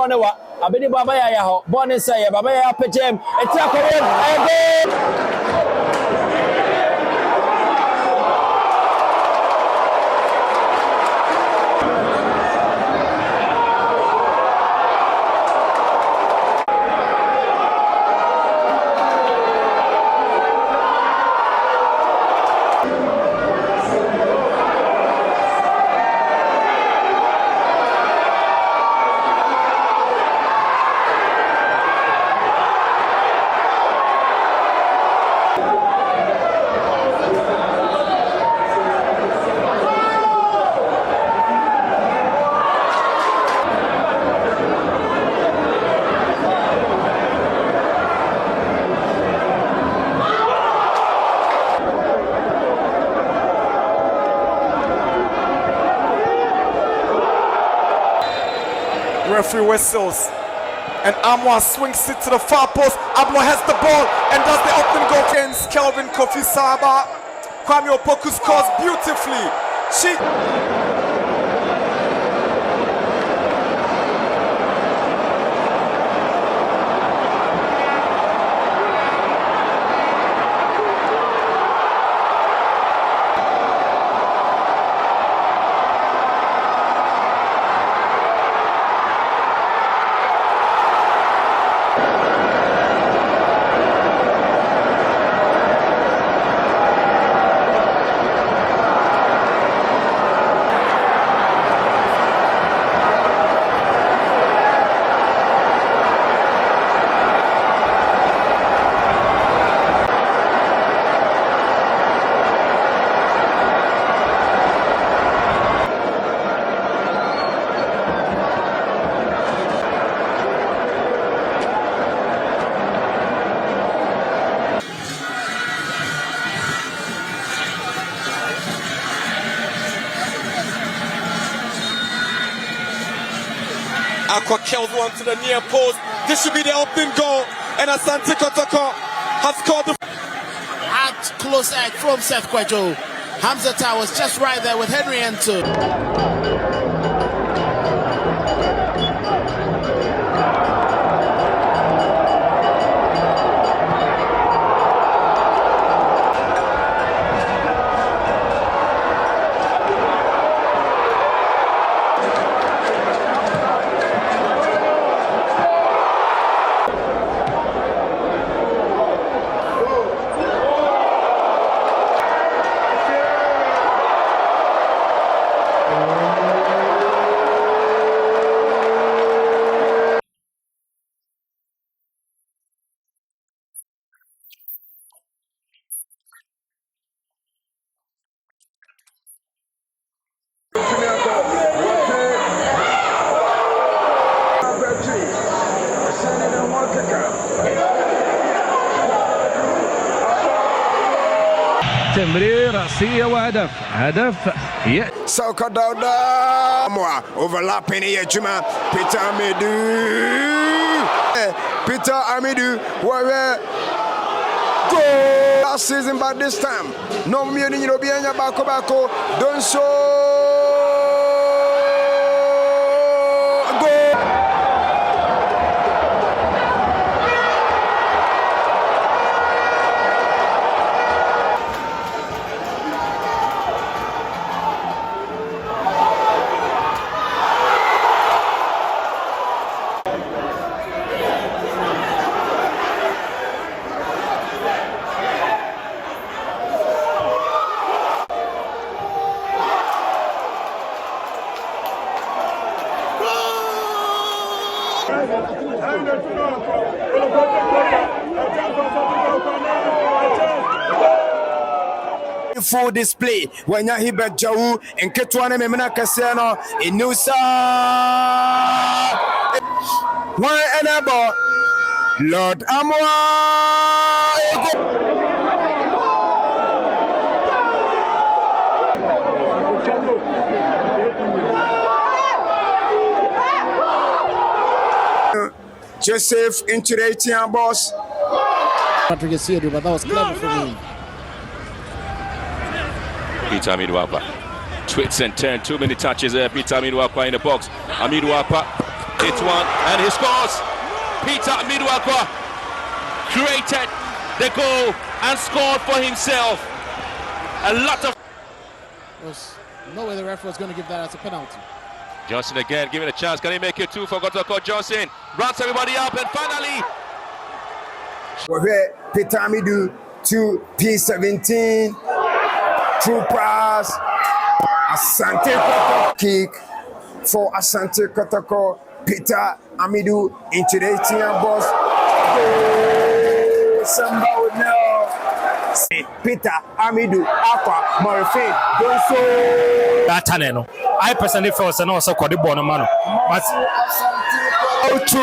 Bonewa, Abini Baba Yaho, Bonisaya, Baba Yapajem, and Takoyan, Referee whistles, and Amwa swings it to the far post. Ablo has the ball and does the open goal against Kelvin Kofi Saba. Kwame Opoku scores beautifully. Aqua kills one to the near post. This should be the open goal, and Asante Kotoko has scored the close edge from Seth Kwejo. Hamzata was just right there with Henry Ento. تمرير رأسية وهدف Sauka Dauda overlapping here Juma Peter Amidu where goal last season but this time no meaning European Bako don't show full display when you hit Jau and Ketwana Memena Casano in Nusa. One and about Lord Amwa. Joseph into the 18 boss. Patrick is here, but that was clever for me. Peter Amiduapa. Twits and turn, too many touches there. Peter Amiduapa in the box. Amiduapa It's one, and he scores. Peter Midwakwa created the goal and scored for himself. A lot of... There's no way the referee was going to give that as a penalty. Johnson again, giving a chance. Can he make it 2 for Kotoko? Johnson rounds everybody up, and finally... Peter Amidu to P17. True pass. Asante Kotoko kick for Asante Kotoko. Peter Amidu into the 18 box. Somebody would know. Peter Amidu Aqua Morifin Donso. That I personally felt and also called the Bonamano. But to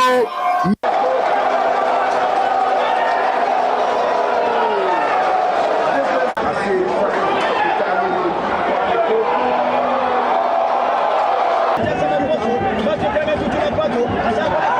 Asante